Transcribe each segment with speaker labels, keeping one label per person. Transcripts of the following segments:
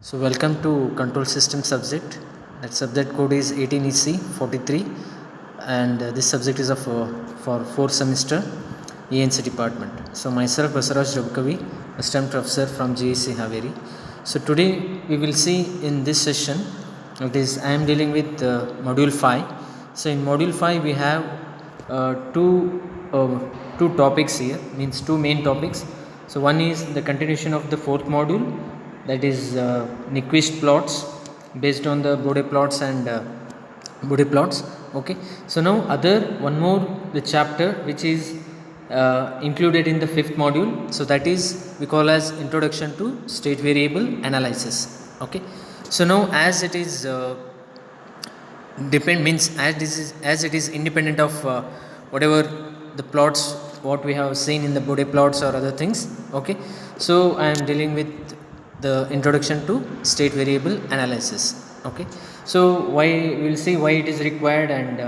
Speaker 1: So welcome to control system subject. That subject code is 18EC 43, and this subject is for 4th semester ENC department. So myself Basaraj Rabkavi, assistant professor from GEC Haveri. So today we will see in this session, it is I am dealing with module 5. So in module 5 we have two topics here, means two main topics. So one is the continuation of the fourth module, that is Nyquist plots based on the Bode plots and Bode plots. Okay, so now one more the chapter which is included in the fifth module, so that is we call as introduction to state variable analysis. Okay, so now as it is as it is independent of whatever the plots what we have seen in the Bode plots or other things. Okay, so I am dealing with the introduction to state variable analysis. Okay, so we will see why it is required and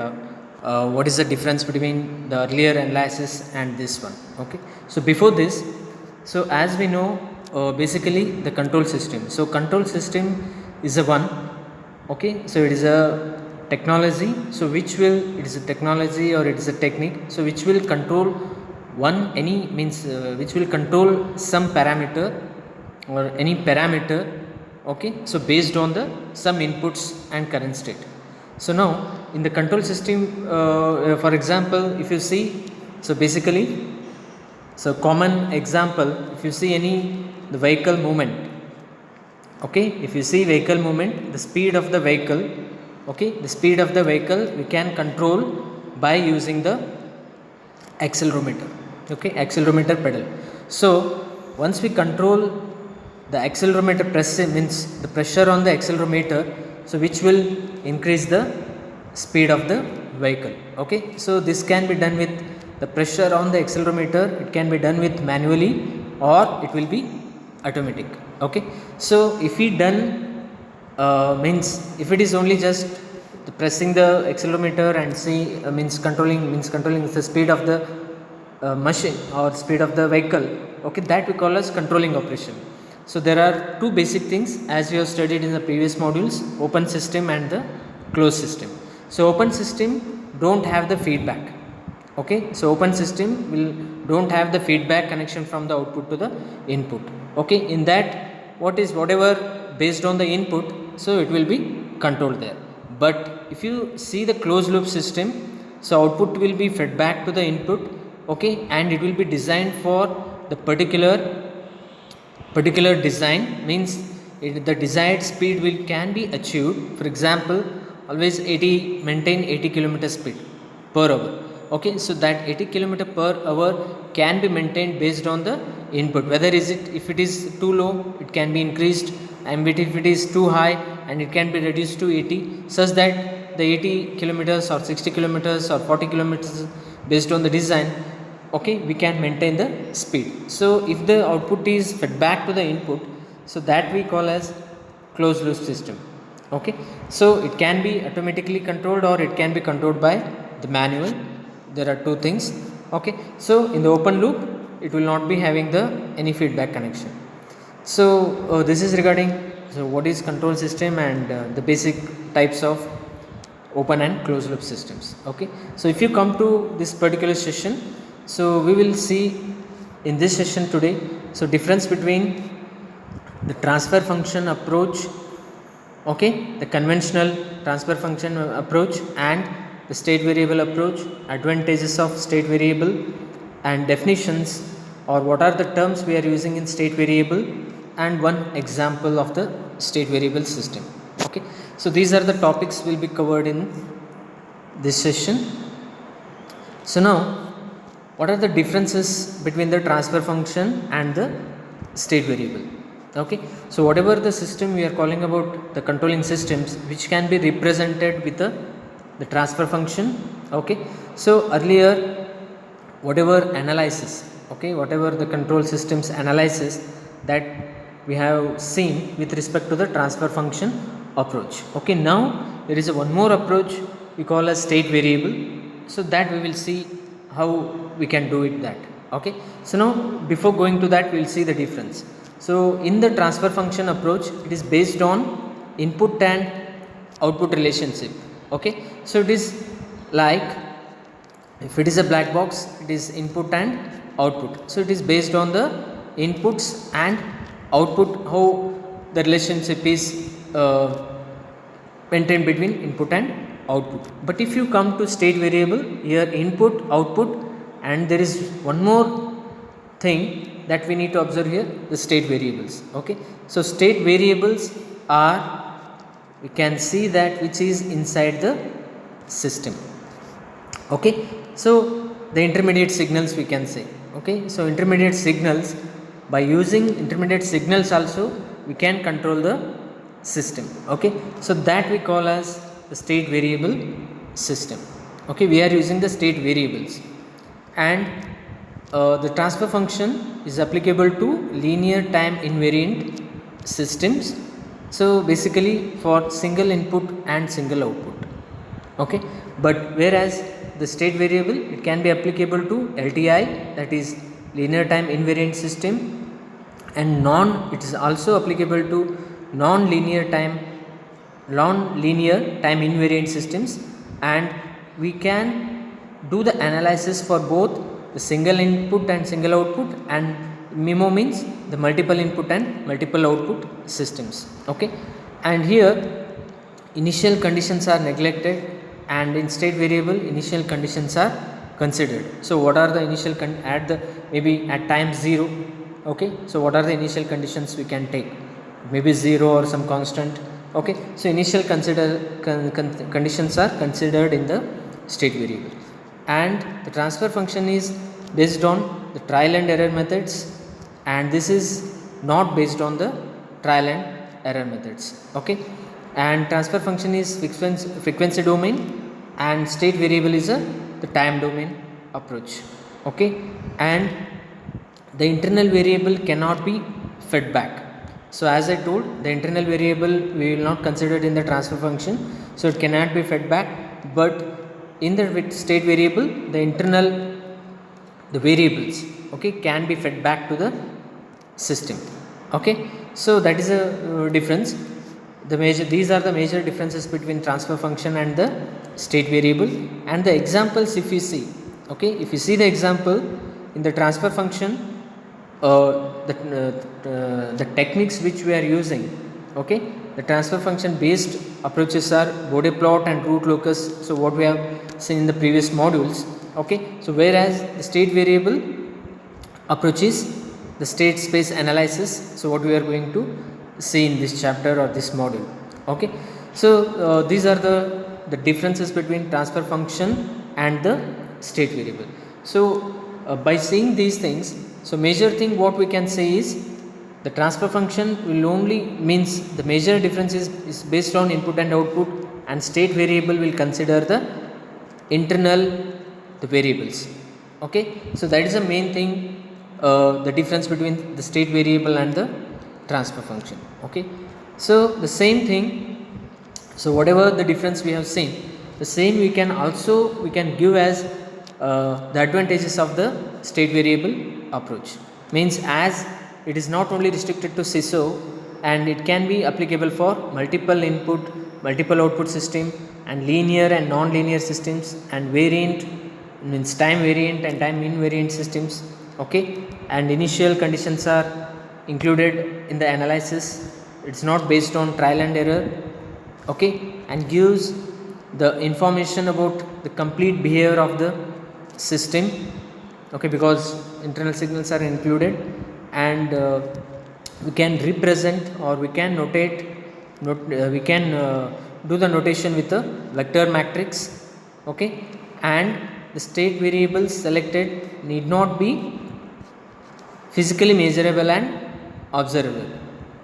Speaker 1: what is the difference between the earlier analysis and this one. Okay, so before this, so as we know, basically the control system. So control system is a one. Okay, so it is a technology, so which will, it is a technology or it is a technique, so which will control which will control some parameter or any parameter. Okay, so based on the some inputs and current state. So now in the control system, for example, if you see, so basically, so common example, if you see the vehicle movement. Okay, if you see vehicle movement, the speed of the vehicle, okay, the speed of the vehicle we can control by using the accelerometer. Okay, accelerometer pedal. So once we control the accelerometer pressure, means the pressure on the accelerometer, so which will increase the speed of the vehicle. Okay, so this can be done with the pressure on the accelerometer, it can be done with manually or it will be automatic. Okay, so if we done means if it is only just pressing the accelerometer and see means controlling the speed of the machine or speed of the vehicle, okay, that we call as controlling operation. So there are two basic things as we have studied in the previous modules, open system and the closed system. So open system don't have the feedback. Okay, so open system will don't have the feedback connection from the output to the input. Okay, in that whatever based on the input, so it will be controlled there. But if you see the closed loop system, so output will be fed back to the input. Okay, and it will be designed for the particular design, means the desired speed can be achieved. For example, always maintain 80 km speed per hour. Okay, so that 80 km per hour can be maintained based on the input, whether if it is too low it can be increased, and if it is too high and it can be reduced to 80, such that the 80 kilometers or 60 kilometers or 40 kilometers based on the design, okay, we can maintain the speed. So if the output is fed back to the input, so that we call as closed loop system. Okay, so it can be automatically controlled or it can be controlled by the manual. There are two things. Okay, so in the open loop it will not be having any feedback connection. So this is regarding what is control system and the basic types of open and closed loop systems. Okay, so if you come to this particular session, so we will see in this session today, so difference between the transfer function approach, okay, the conventional transfer function approach and the state variable approach, advantages of state variable and definitions, or what are the terms we are using in state variable, and one example of the state variable system. Okay, so these are the topics will be covered in this session. So now, what are the differences between the transfer function and the state variable? Okay, so whatever the system we are calling about the controlling systems, which can be represented with the transfer function. Okay, so earlier whatever analysis, okay, whatever the control systems analysis that we have seen with respect to the transfer function approach. Okay, now there is one more approach we call as state variable, so that we will see how we can do it that. Okay, so now before going to that we will see the difference. So in the transfer function approach, it is based on input and output relationship. Okay, so it is like, if it is a black box, it is input and output. So it is based on the inputs and output, how the relationship is maintained between input and output. But if you come to state variable, here input, output, and there is one more thing that we need to observe here, the state variables. Okay, so state variables are, we can see that which is inside the system. Okay, so the intermediate signals we can say. Okay, so intermediate signals, by using intermediate signals also we can control the system. Okay, so that we call as the state variable system. Okay, we are using the state variables, and the transfer function is applicable to linear time invariant systems. So basically for single input and single output. Okay, but whereas the state variable, it can be applicable to LTI, that is linear time invariant system, and it is also applicable to non-linear time invariant systems, and we can do the analysis for both the single input and single output, and MIMO means the multiple input and multiple output systems. Okay, and here initial conditions are neglected, and in state variable initial conditions are considered. So what are the initial at the, maybe at time 0. Okay, so what are the initial conditions we can take? Maybe 0 or some constant. Okay, so initial conditions are considered in the state variable, and the transfer function is based on the trial and error methods, and this is not based on the trial and error methods. Okay, and transfer function is frequency domain, and state variable is the time domain approach. Okay, and the internal variable cannot be fed back. So as I told, the internal variable we will not consider it in the transfer function, so it cannot be fed back, but in the state variable the variables, okay, can be fed back to the system. Okay, so that is a difference. These are the major differences between transfer function and the state variable. And the examples, if you see, okay, if you see the example in the transfer function, the techniques which we are using, okay, the transfer function based approaches are Bode plot and root locus. So what we have seen in the previous modules. Okay, so whereas the state variable approach is the state space analysis. So what we are going to see in this chapter or this module. Okay, so these are the differences between transfer function and the state variable. So by seeing these things, so major thing what we can say is the transfer function will only means the major difference is based on input and output, and state variable will consider the internal the variables. Okay, so that is the main thing, the difference between the state variable and the transfer function. Okay, so the same thing, so whatever the difference we have seen, the same we can give as the advantages of the state variable approach. Means as it is not only restricted to SISO, and it can be applicable for multiple input multiple output system, and linear and non-linear systems, and variant means time variant and time invariant systems. Okay, and initial conditions are included in the analysis. It's not based on trial and error. Okay, and gives the information about the complete behavior of the system. Okay, because internal signals are included, and we can represent, or we can do the notation with a vector matrix. Okay, and the state variables selected need not be physically measurable and observable.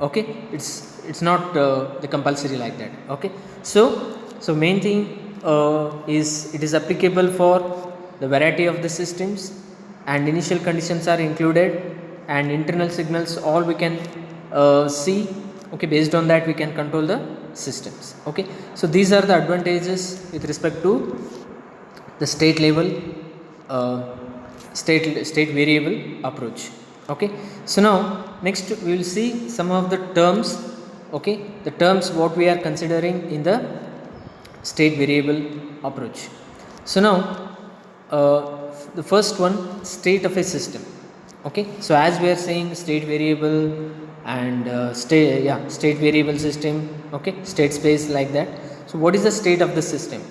Speaker 1: Okay, it's not the compulsory like that. Okay, so main thing is it is applicable for the variety of the systems, and initial conditions are included, and internal signals all we can see. Okay, based on that we can control the systems. Okay, so these are the advantages with respect to the state level state variable approach. Okay, so now next we will see some of the terms. Okay, the terms what we are considering in the state variable approach. So now the first one, state of a system. Okay, so as we are saying state variable and state variable system, okay, state space, like that. So what is the state of the system?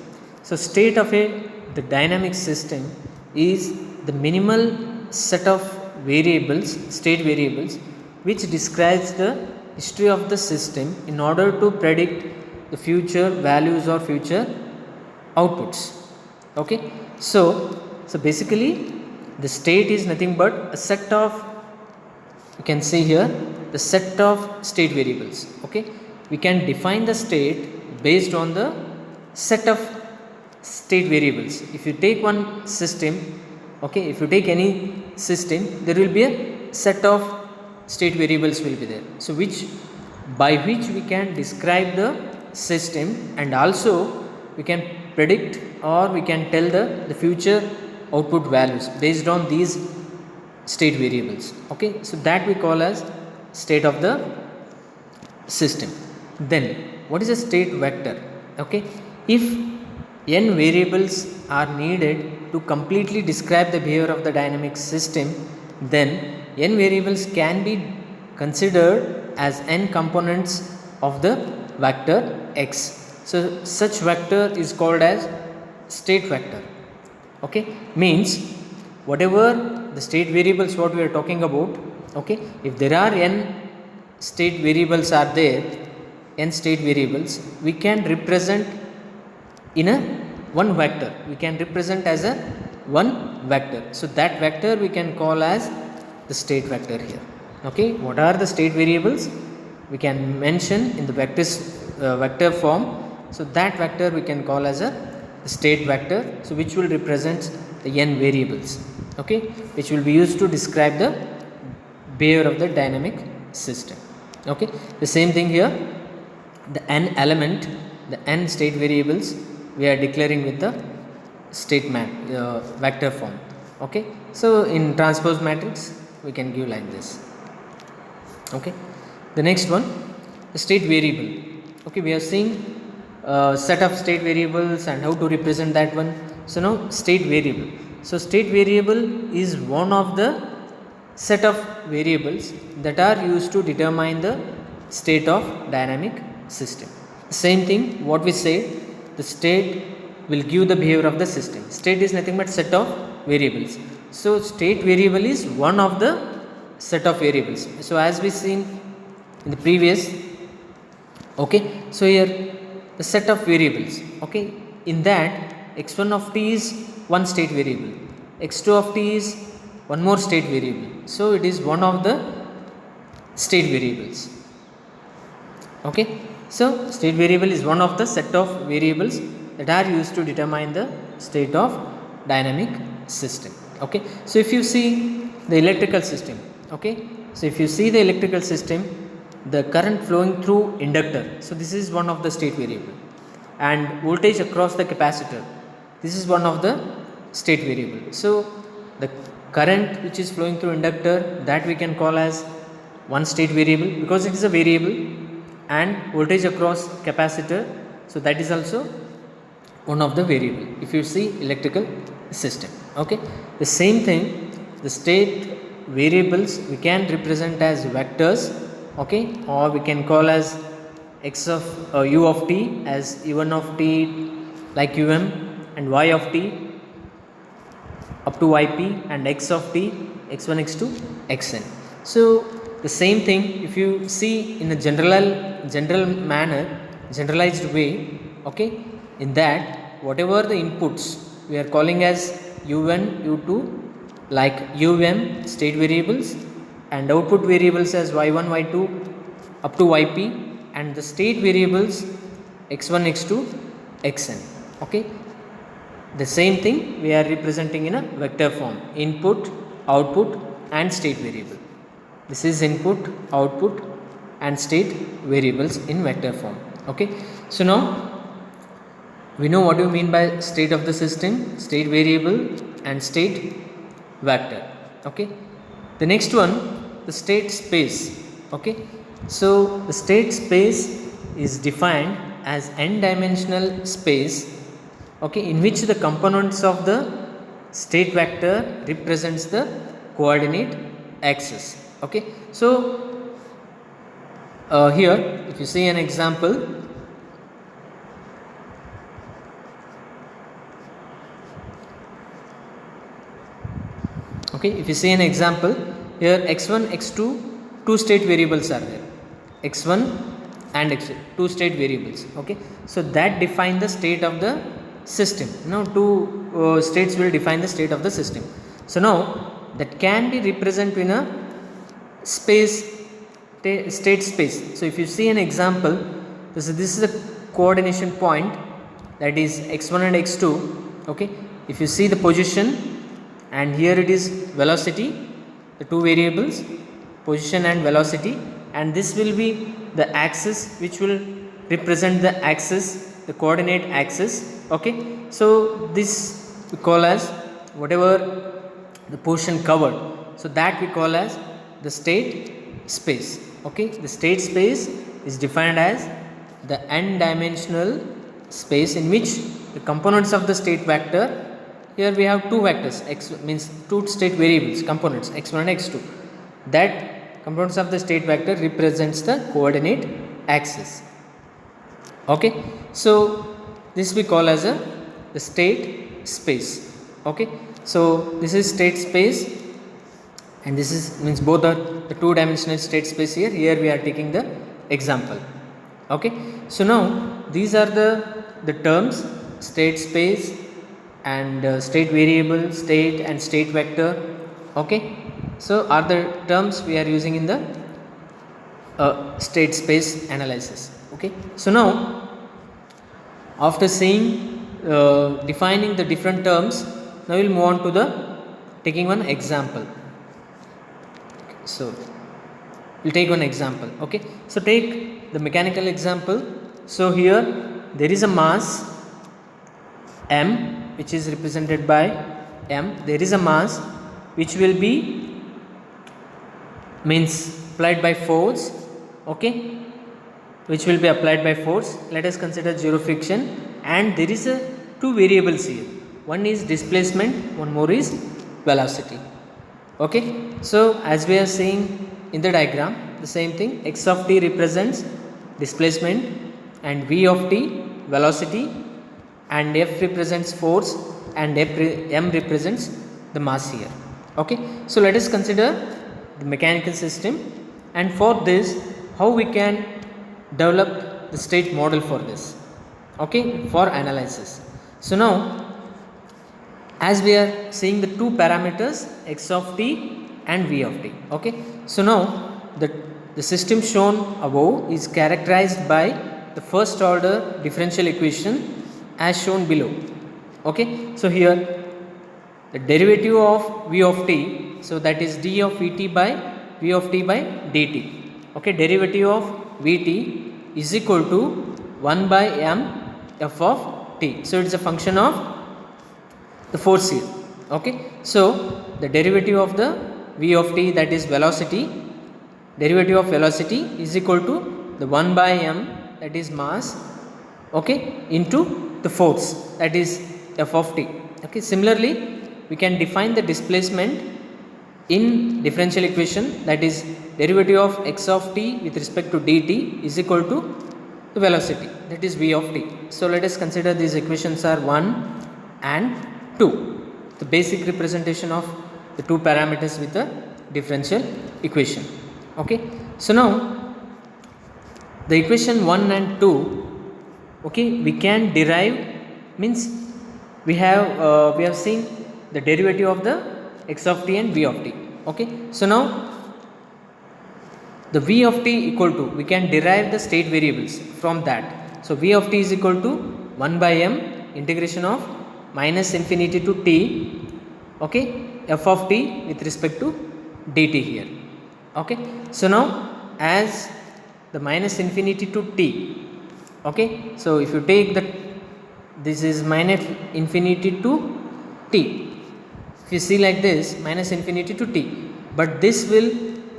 Speaker 1: So state of the dynamic system is the minimal set of variables, state variables, which describes the history of the system in order to predict the future values or future outputs. Okay, so basically the state is nothing but a set of, you can see here, the set of state variables. Okay, we can define the state based on the set of state variables. If you take one system, okay, if you take any system, there will be a set of state variables will be there, so which by which we can describe the system, and also we can predict or we can tell the future output values based on these state variables. Okay, so that we call as state of the system. Then what is a state vector? Okay, if n variables are needed to completely describe the behavior of the dynamic system, then n variables can be considered as n components of the vector x. So such vector is called as state vector. Okay, means whatever the state variables what we are talking about, okay, if there are n state variables are there, n state variables, we can represent in a one vector, we can represent as a one vector. So that vector we can call as the state vector here. Okay, what are the state variables we can mention in the vector form? So that vector we can call as a state vector, so which will represent the n variables, okay, which will be used to describe the behavior of the dynamic system. Okay, the same thing here, the n element, the n state variables we are declaring with the vector form. Okay, so in transpose matrix we can give like this. Okay, the next one, the state variable. Okay, we are seeing set of state variables and how to represent that one. So now state variable. So state variable is one of the set of variables that are used to determine the state of dynamic system. Same thing what we say, the state will give the behavior of the system. State is nothing but set of variables. So state variable is one of the set of variables. So as we seen in the previous, okay, so here the set of variables, okay, in that x1 of t is one state variable, x2 of t is one more state variable, so it is one of the state variables. Okay, so state variable is one of the set of variables that are used to determine the state of dynamic system. Okay, so if you see the electrical system, okay, so if you see the electrical system, the current flowing through inductor, so this is one of the state variable, and voltage across the capacitor, this is one of the state variable. So the current which is flowing through inductor, that we can call as one state variable because it is a variable, and voltage across capacitor, so that is also one of the variable if you see electrical system. Okay, the same thing, the state variables we can represent as vectors, okay, or we can call as x of u of t as u1 of t like um, and y of t up to yp, and x of t x1 x2 xn. So the same thing if you see in a general manner, generalized way, okay, in that whatever the inputs we are calling as u1 u2 like um state variables, and output variables as y1 y2 up to yp, and the state variables x1 x2 xn. Okay, the same thing we are representing in a vector form, input, output and state variable. This is input, output and state variables in vector form. Okay, so now we know what you mean by state of the system, state variable and state vector. Okay, The next one, the state space. Okay, so the state space is defined as n-dimensional space, okay, in which the components of the state vector represents the coordinate axis. Okay, so here if you see an example, okay, if you see an example here, x1 x2 two state variables are there, x1 and x2 two state variables. Okay, so that define the state of the system. Now two states will define the state of the system. So now that can be represented in a space, state space. So if you see an example, this is a coordination point, that is x1 and x2. Okay, if you see the position, and here it is velocity, the two variables, position and velocity, and this will be the axis which will represent the axis, the coordinate axis. Okay, so this we call as whatever the portion covered, so that we call as the state space. Okay, the state space is defined as the n-dimensional space in which the components of the state vector, here we have two vectors, x means two state variables components, x1 and x2, that components of the state vector represents the coordinate axis. Okay, so this we call as the state space. Okay, so this is state space, and this is means both are the two dimensional state space. Here we are taking the example. Okay, so now these are the terms state space and state variable, state and state vector. Okay, so are the terms we are using in the state space analysis. Okay, so now after seeing defining the different terms, now we will move on to the taking one example. So we'll take one example. Okay, so take the mechanical example. So here there is a mass m which is represented by m. There is a mass which will be means applied by force. Okay, which will be applied by force. Let us consider zero friction, and there is a two variables here. One is displacement, one more is velocity. Okay, so as we are seeing in the diagram, the same thing, x of t represents displacement and v of t velocity, and f represents force and m represents the mass here. Okay, so let us consider the mechanical system, and for this how we can develop the state model for this. Okay, for analysis. So now as we are seeing the two parameters x of t and v of t. Okay, so now the system shown above is characterized by the first order differential equation as shown below. Okay, so here the derivative of v of t, so that is d of vt by v of t by dt. Okay, derivative of vt is equal to 1 by m f of t. So it is a function of the force here. Okay, so the derivative of the v of t, that is velocity, derivative of velocity is equal to the 1 by m, that is mass, okay, into the force, that is f of t. Okay, similarly we can define the displacement in differential equation, that is derivative of x of t with respect to dt is equal to the velocity, that is v of t. So let us consider these equations are 1 and 2, the basic representation of the two parameters with the differential equation. Okay, so now the equation 1 and 2, okay, we can derive, means we have seen the derivative of the x of t and v of t. Okay, so now the v of t equal to, we can derive the state variables from that. So v of t is equal to 1 by m integration of minus infinity to t, okay, f of t with respect to dt here. Okay, so now as the minus infinity to t, okay, so if you take the, this is minus infinity to t, if you see like this, minus infinity to t, but this will,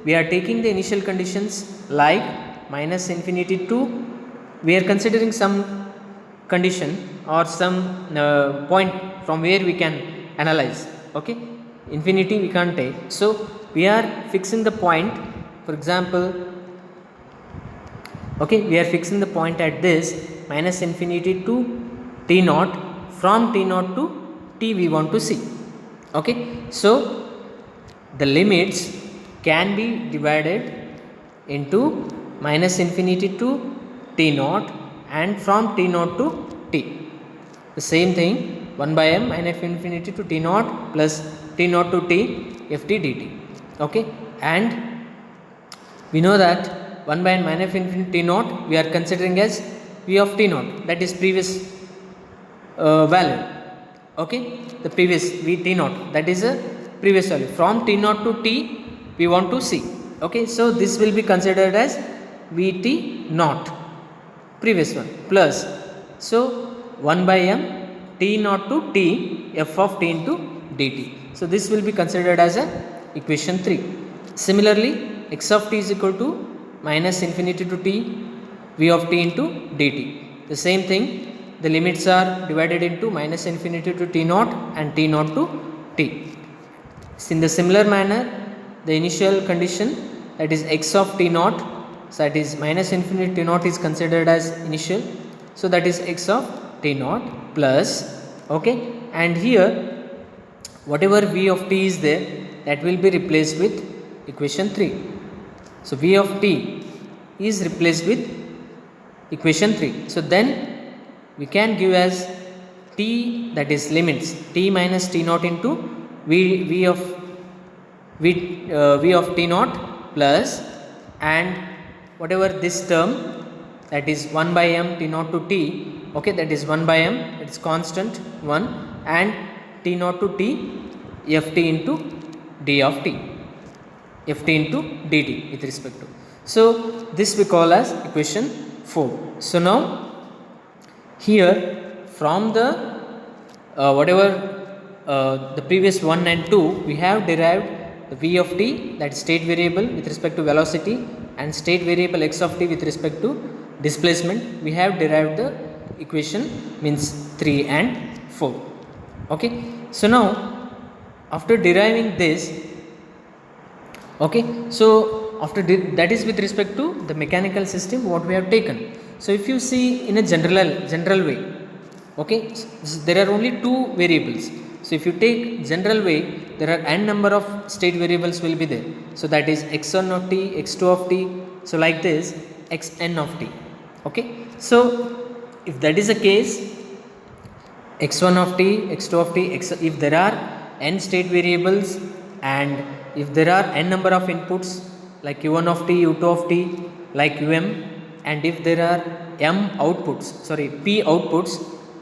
Speaker 1: we are taking the initial conditions like minus infinity to, we are considering some condition or some point from where we can analyze. Okay, infinity we can't take, so we are fixing the point, for example, okay, we are fixing the point at this minus infinity to t naught, from t naught to t we want to see. Okay, so the limits can be divided into minus infinity to t naught and from t naught to t. The same thing, 1 by m minus infinity to t naught plus t naught to t ft dt. Okay, and we know that 1 by n minus infinity t naught we are considering as v of t naught, that is previous value. Okay, the previous v t naught, that is a previous value, from t naught to t we want to see. Okay, so this will be considered as vt naught, previous one, plus, so 1 by m t naught to t f of t into dt. So this will be considered as a equation 3. Similarly, x of t is equal to minus infinity to t v of t into dt. The same thing, the limits are divided into minus infinity to t naught and t naught to t. In the similar manner, the initial condition, that is x of t naught, so that is minus infinity t naught is considered as initial, so that is x of t naught plus, okay, and here whatever v of t is there, that will be replaced with equation 3. So v of t is replaced with equation 3. So then we can give as t, that is limits t minus t naught into v of t naught plus, and whatever this term, that is 1 by m t naught to t, okay, that is 1 by m, it is constant 1, and t naught to t ft into d of t, ft into dt with respect to. So this we call as equation 4. So now here from the whatever the previous 1 and 2, we have derived the v of t, that state variable with respect to velocity, and state variable x of t with respect to displacement. We have derived the equation means 3 and 4. Okay, so now after deriving this, okay, so after that is with respect to the mechanical system what we have taken. So if you see in a general way, okay, there are only two variables. So if you take general way, there are n number of state variables will be there. So that is x1 of t, x2 of t, so like this xn of t. Okay, so if that is the case, x1 of t, x2 of t, if there are n state variables, and if there are n number of inputs like u1 of t, u2 of t, like um, and if there are m outputs, sorry, p outputs,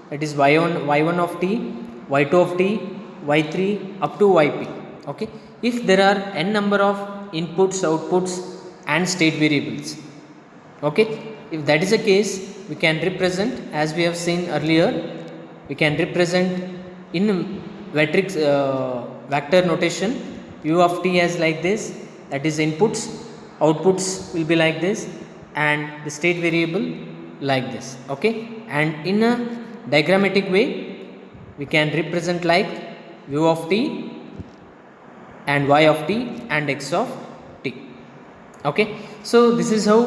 Speaker 1: that is y1 of t, y2 of t, y3 up to yp. Okay, if there are n number of inputs, outputs and state variables, okay, if that is the case, we can represent, as we have seen earlier, we can represent in matrix vector notation u of t as like this, that is inputs, outputs will be like this, and the state variable like this. Okay, and in a diagrammatic way we can represent like u of t and y of t and x of t. Okay, so this is how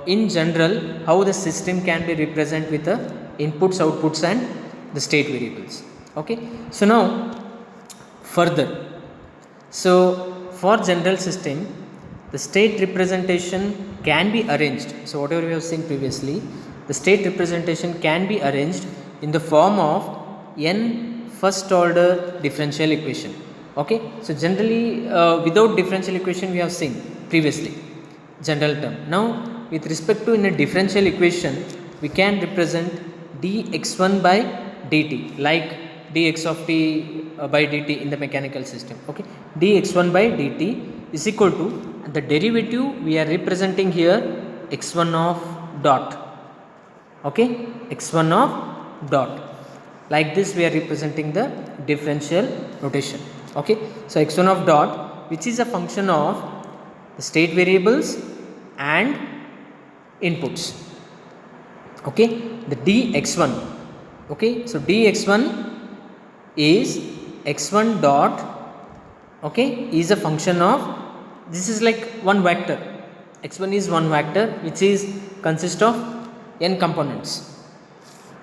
Speaker 1: in general how the system can be represented with the inputs, outputs and the state variables. Okay, so now further, so for general system the state representation can be arranged. So whatever we have seen previously, the state representation can be arranged in the form of n first order differential equation. Okay, so generally without differential equation we have seen previously general term. Now with respect to in a differential equation, we can represent dx1 by dt like dx of t by dt in the mechanical system. Okay, dx1 by dt is equal to the derivative we are representing here x1 of dot. Okay, x1 of dot, like this we are representing the differential notation. Okay, so x1 of dot which is a function of the state variables and inputs. Okay, the dx1. Okay, so dx1 is x1 dot, okay, is a function of, this is like one vector. X1 is one vector which is consist of n components.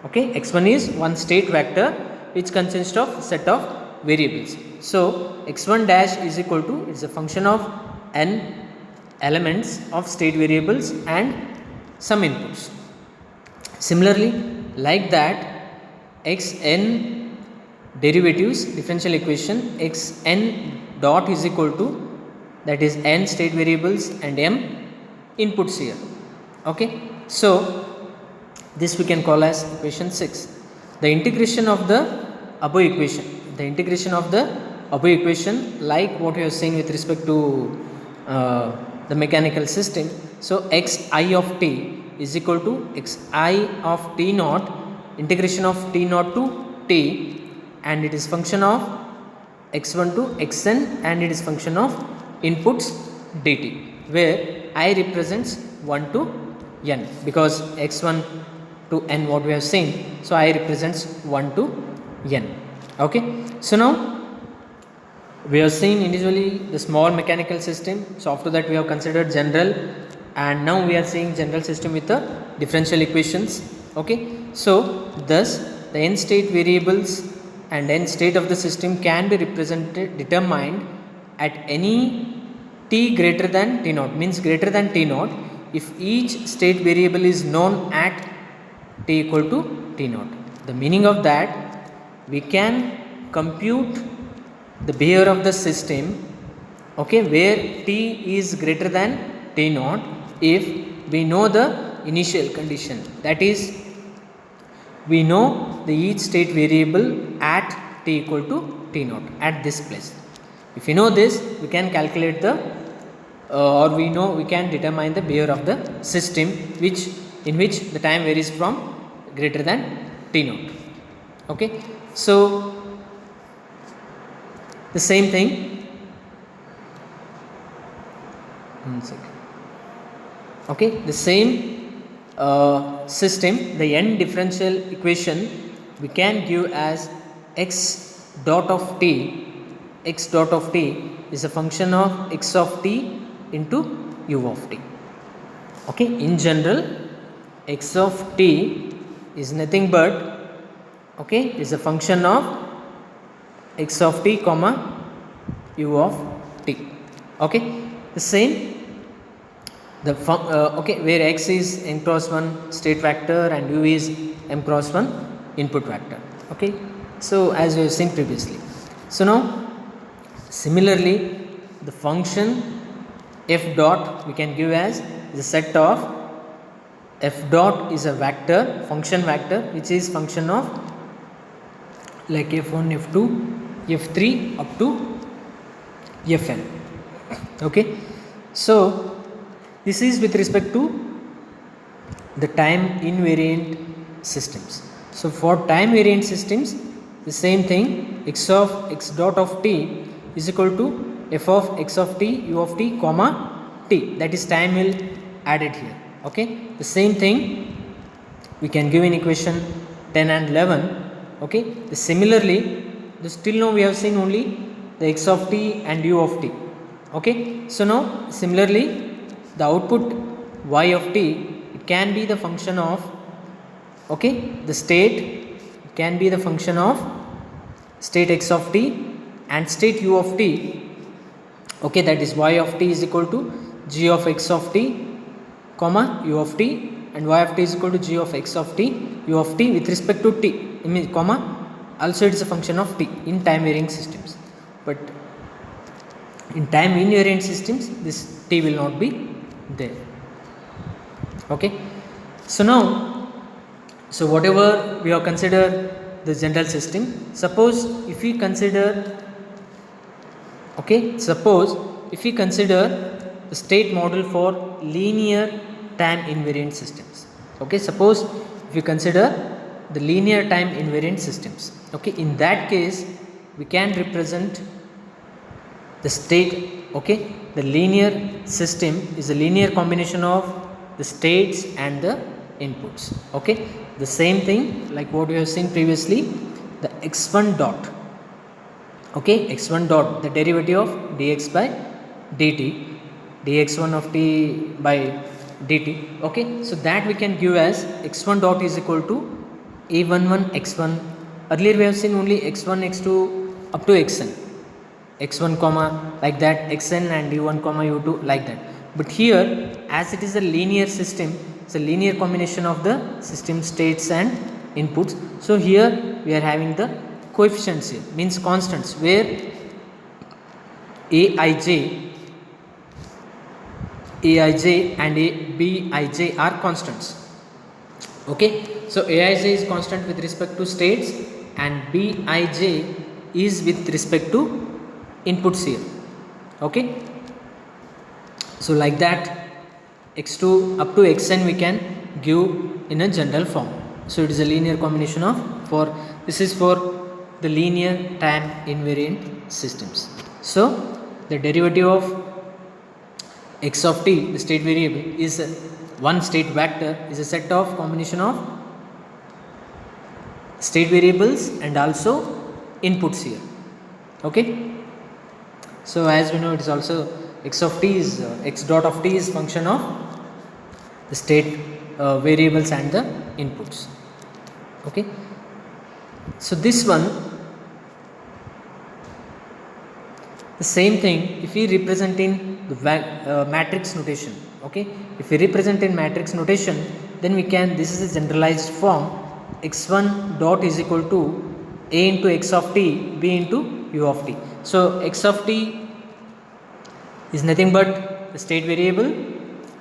Speaker 1: Okay, x1 is one state vector which consists of set of variables. So x1 dash is equal to, it's a function of n elements of state variables and some inputs. Similarly, like that, xn derivatives differential equation, xn dot is equal to, that is n state variables and m inputs here. Okay, so this we can call as equation 6. The integration of the above equation, like what you are saying with respect to the mechanical system. So xi of t is equal to xi of t naught, integration of t naught to t, and it is function of x1 to xn, and it is function of inputs dt, where I represents 1 to n, because x1 to n what we have seen, so I represents 1 to n. Okay, so now we have seen individually the small mechanical system. So after that we have considered general, and now we are seeing general system with the differential equations. Okay, so thus the n state variables and n state of the system can be determined at any t greater than t naught, means greater than t naught, if each state variable is known at t equal to t naught. The meaning of that, we can compute the behavior of the system, okay, where t is greater than t naught, if we know the initial condition, that is we know the each state variable at t equal to t naught at this place. If we know this, we can calculate the or we can determine the behavior of the system, which in which the time varies from greater than t naught. Okay, so the same thing, okay, the same system, the n differential equation we can give as x dot of t. X dot of t is a function of x of t into u of t. Okay, in general, x of t is nothing but, okay, is a function of x of t comma u of t. Okay, the same, the okay, where x is n cross 1 state vector and u is m cross 1 input vector. Okay, so as we have seen previously. So now similarly, the function f dot we can give as the set of f dot is a vector, function vector, which is function of like f1, f2, f3 up to fn. Okay, so this is with respect to the time invariant systems. So for time variant systems, the same thing, x of x dot of t is equal to f of x of t u of t comma t, that is time will added here. Okay, the same thing we can give in equation 10 and 11. Okay, similarly, still now we have seen only the x of t and u of t. Okay, so now similarly the output y of t, it can be the function of, okay, the state can be the function of state x of t and state u of t. Okay, that is y of t is equal to g of x of t comma u of t, and y of t is equal to g of x of t u of t with respect to t, comma, also it is a function of t in time varying systems, but in time invariant systems this t will not be there. Okay, so now, so whatever we have considered the general system, suppose if we consider, okay, suppose if we consider the state model for linear time invariant systems. Okay, suppose if we consider the linear time invariant systems, okay, in that case we can represent the state, okay, the linear system is a linear combination of the states and the inputs. Okay, the same thing like what we have seen previously, the x1 dot, okay, x1 dot, the derivative of dx by dt, dx1 of t by dt. Okay, so that we can give as x1 dot is equal to a11 x1. Earlier we have seen only x1 x2 up to xn, x1 comma like that, xn and u1 comma u2 like that. But here, as it is a linear system, it's a linear combination of the system states and inputs. So here we are having the coefficients here, means constants, where aij and bij are constants. Okay, so aij is constant with respect to states and bij is with respect to inputs here. Okay, so like that, x2 up to xn we can give in a general form. So it is a linear combination of, for this is for the linear time invariant systems. So the derivative of x of t, the state variable, is one state vector, is a set of combination of state variables and also inputs here. Okay, so as we know, it is also x of t is x dot of t is function of the state variables and the inputs. Okay, so this one, the same thing if we represent in the matrix notation. Okay, if we represent in matrix notation, then we can, this is a generalized form, x1 dot is equal to a into x of t, b into u of t. So x of t is nothing but the state variable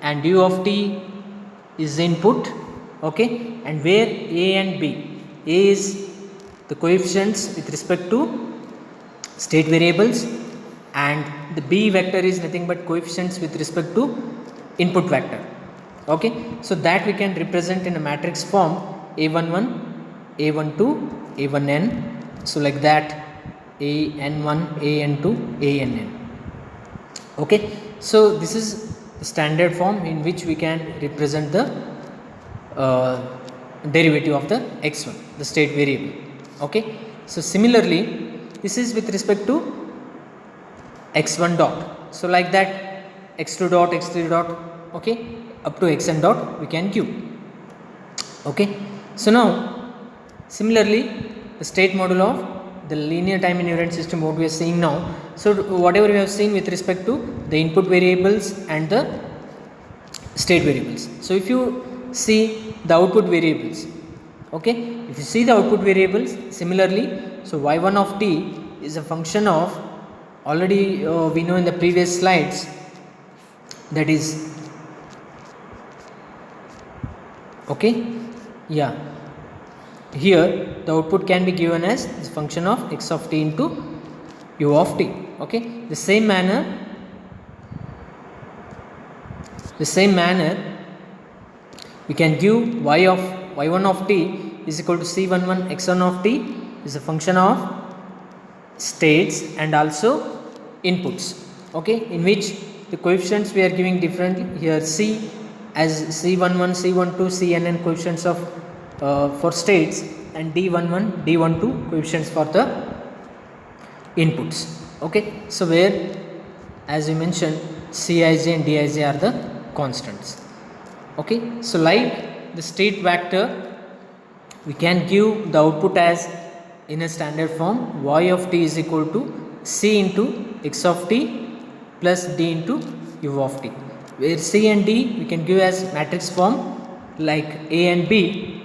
Speaker 1: and u of t is input. Okay, and where a and b, a is the coefficients with respect to state variables and the b vector is nothing but coefficients with respect to input vector. Okay, so that we can represent in a matrix form, a11, a12, a1n, so like that, an1, an2, ann. Okay, so this is the standard form in which we can represent the derivative of the x1, the state variable. Okay, so similarly this is with respect to x1 dot, so like that, x2 dot, x3 dot, okay, up to xn dot we can give. Okay, so now similarly the state module of the linear time invariant system, what we are seeing now. So whatever we have seen with respect to the input variables and the state variables. So if you see the output variables, okay, if you see the output variables, similarly, so y1 of t is a function of, already we know in the previous slides, that is, okay, yeah, here the output can be given as this function of x of t into u of t. Okay, the same manner we can give y1 of t is equal to c11 x1 of t is a function of states and also inputs. Okay, in which the coefficients we are giving differently here, c as c11, c12, cnn coefficients of for states and d11, d12 coefficients for the inputs. Okay, so where, as we mentioned, cij and dij are the constants. Okay, so like the state vector, we can give the output as in a standard form, y of t is equal to c into x of t plus d into u of t, where c and d we can give as matrix form like a and b.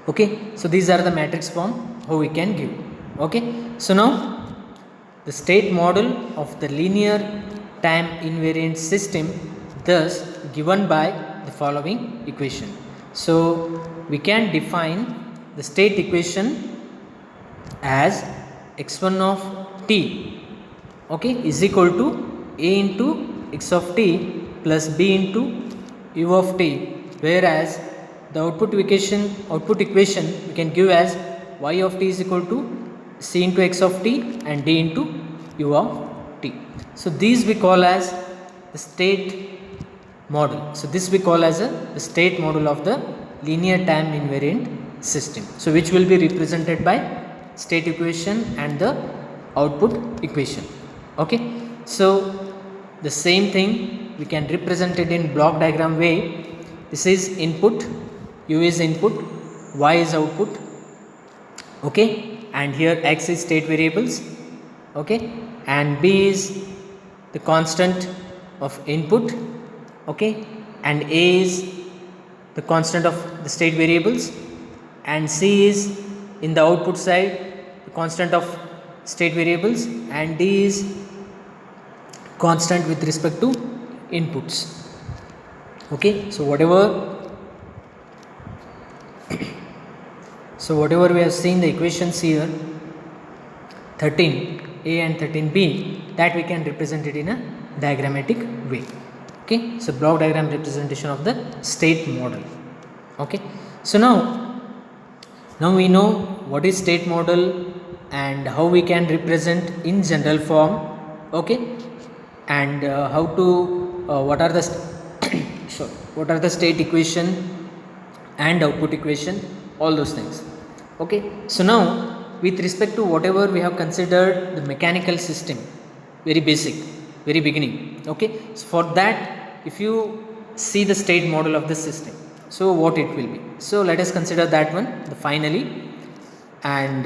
Speaker 1: Okay, so these are the matrix form how we can give. Okay, so now the state model of the linear time invariant system thus given by the following equation. So we can define the state equation as x1 of t, okay, is equal to a into x of t plus b into u of t, whereas the output equation we can give as y of t is equal to c into x of t and d into u of t. t. So these we call as the state model. So this we call as the state model of the linear time invariant system. So which will be represented by state equation and the output equation. Okay. So the same thing we can represent it in block diagram way. This is input, u is input, y is output, okay, and here x is state variables, okay, and b is the constant of input, okay, and a is the constant of the state variables, and c is in the output side the constant of state variables, and d is constant with respect to inputs. Okay, so whatever we have seen the equations here 13a and 13b, that we can represent it in a diagrammatic way. Okay, so block diagram representation of the state model. Okay, so now we know what is state model and how we can represent in general form. Okay, and how to what are the what are the state equation and output equation, all those things. Okay, so now with respect to whatever we have considered the mechanical system, very basic, very beginning. Okay, so for that, if you see the state model of the system, so what it will be. So let us consider that one the finally. And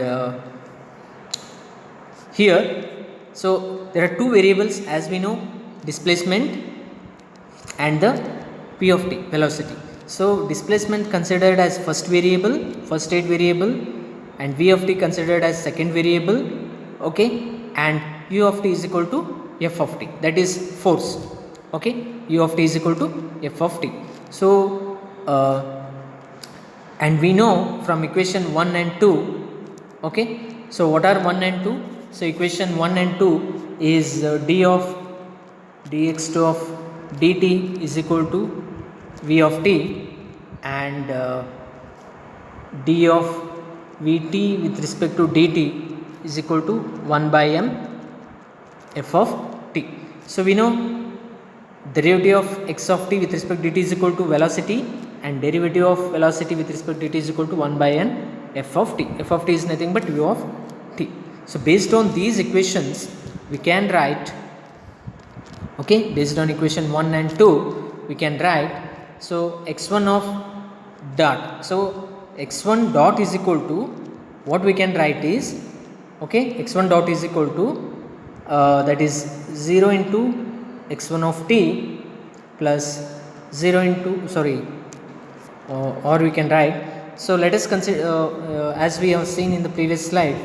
Speaker 1: here, so there are two variables as we know, displacement and the p of t, velocity. So displacement considered as first variable, first state variable, and v of t considered as second variable, okay, and u of t is equal to f of t, that is force. Okay, u of t is equal to f of t. So and we know from equation 1 and 2. Okay, so what are 1 and 2? So equation 1 and 2 is d of dx2 of dt is equal to v of t, and d of vt with respect to dt is equal to 1 by m f of t. So we know derivative of x of t with respect to dt is equal to velocity, and derivative of velocity with respect to dt is equal to 1 by n f of t. F of t is nothing but u of t. So based on these equations we can write, okay, based on equation 1 and 2 we can write, so x1 of dot, so x1 dot is equal to, what we can write is, okay, x1 dot is equal to that is 0 into x1 of t plus 0 into, sorry, or we can write, so let us consider as we have seen in the previous slide,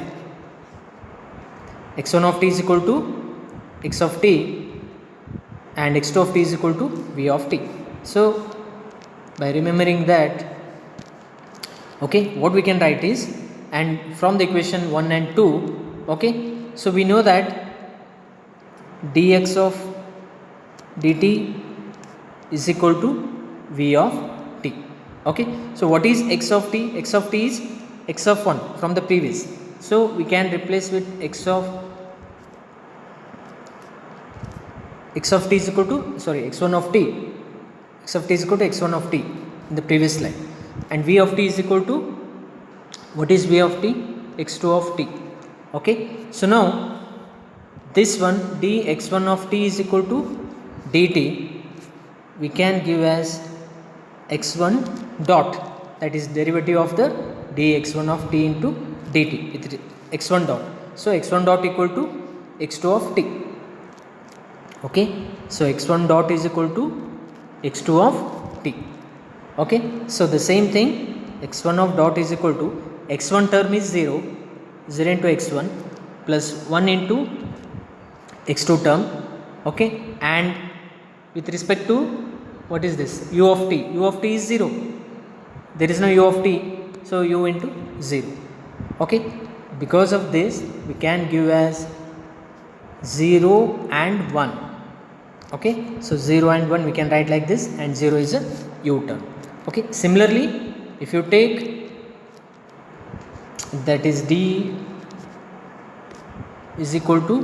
Speaker 1: x1 of t is equal to x of t and x2 of t is equal to v of t. So by remembering that, okay, what we can write is, and from the equation 1 and 2, okay, so we know that dx of dt is equal to v of t. Okay, so what is x of t? X of t is x of 1 from the previous, so we can replace with x of t is equal to, sorry, x1 of t, x of t is equal to x1 of t in the previous slide, and v of t is equal to, what is v of t? x2 of t. Okay, so now this one dx1 of t is equal to dt we can give as x1 dot, that is derivative of the dx1 of t into dt with x1 dot. So x1 dot equal to x2 of t. Okay, so x1 dot is equal to x2 of t. Okay, so the same thing, x1 of dot is equal to, x1 term is 0, 0 into x1 plus 1 into x2 term. Okay, and with respect to, what is this, u of t? U of t is 0, there is no u of t, so u into 0. Okay, because of this we can give as 0 and 1. Okay, so 0 and 1 we can write like this, and 0 is a u term. Okay, similarly if you take, that is d is equal to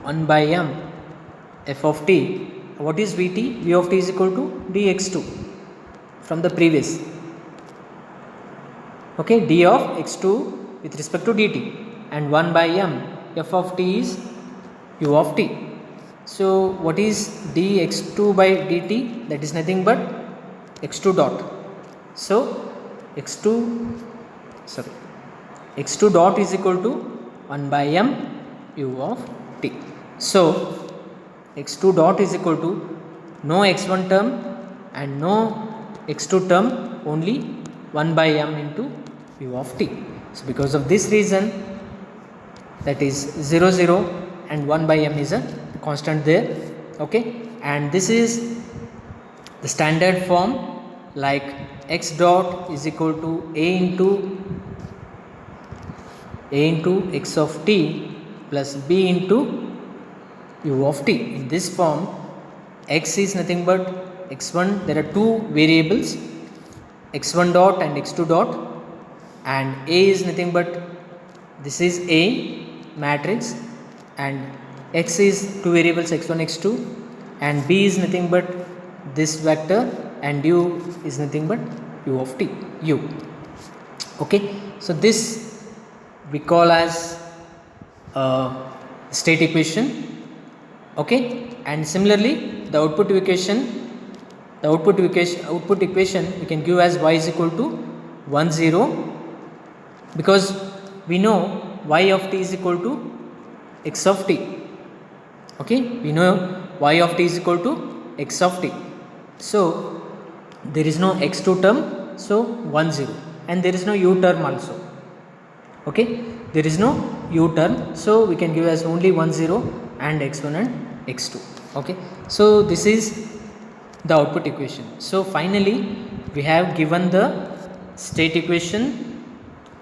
Speaker 1: 1 by m f of t, what is Vt? V of t is equal to dx2 from the previous. Okay, d of x2 with respect to dt, and 1 by m, f of t is u of t. So what is dx2 by dt? That is nothing but x2 dot. So x2 dot is equal to 1 by m u of t. So x2 dot is equal to no x1 term and no x2 term, only 1 by m into u of t. So because of this reason, that is 0 0 and 1 by m is a constant there. Okay, and this is the standard form, like x dot is equal to a into x of t plus b into u of t. In this form, x is nothing but x1, there are two variables, x1 dot and x2 dot, and a is nothing but, this is a matrix, and x is two variables, x1 x2, and b is nothing but this vector, and u is nothing but u of t, u. Okay, so this we call as state equation. Okay, and similarly the output equation we can give as y is equal to 1 0, because we know y of t is equal to x of t. Okay, we know y of t is equal to x of t. So there is no x2 term, so 1 0, and there is no u term also. Okay, there is no u term, so we can give as only 1 0 and x1 and x2. Okay, so this is the output equation. So finally we have given the state equation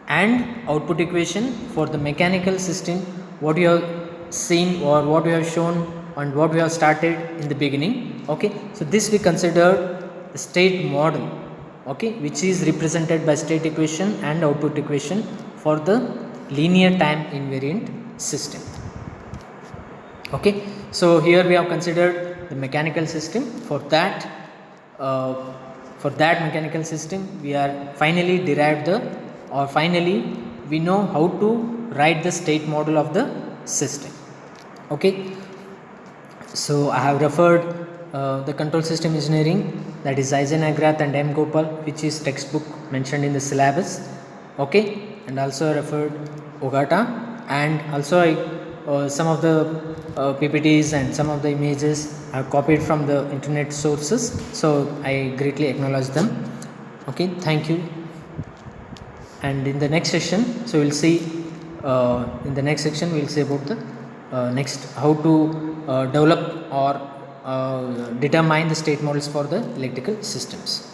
Speaker 1: and output equation for the mechanical system, what you have seen or what we have shown and what we have started in the beginning. Okay, so this we consider the state model, okay, which is represented by state equation and output equation for the linear time invariant system. Okay, so here we have considered the mechanical system. For that mechanical system, we are finally finally we know how to write the state model of the system. Okay, so I have referred the control system engineering, that is Eisenagrath and M. Gopal, which is textbook mentioned in the syllabus. Okay, and also I referred Ogata, and also some of the PPTs and some of the images I have copied from the internet sources, so I greatly acknowledge them. Okay, thank you. And in the next session, so we'll see we'll see about the next how to develop or determine the state models for the electrical systems.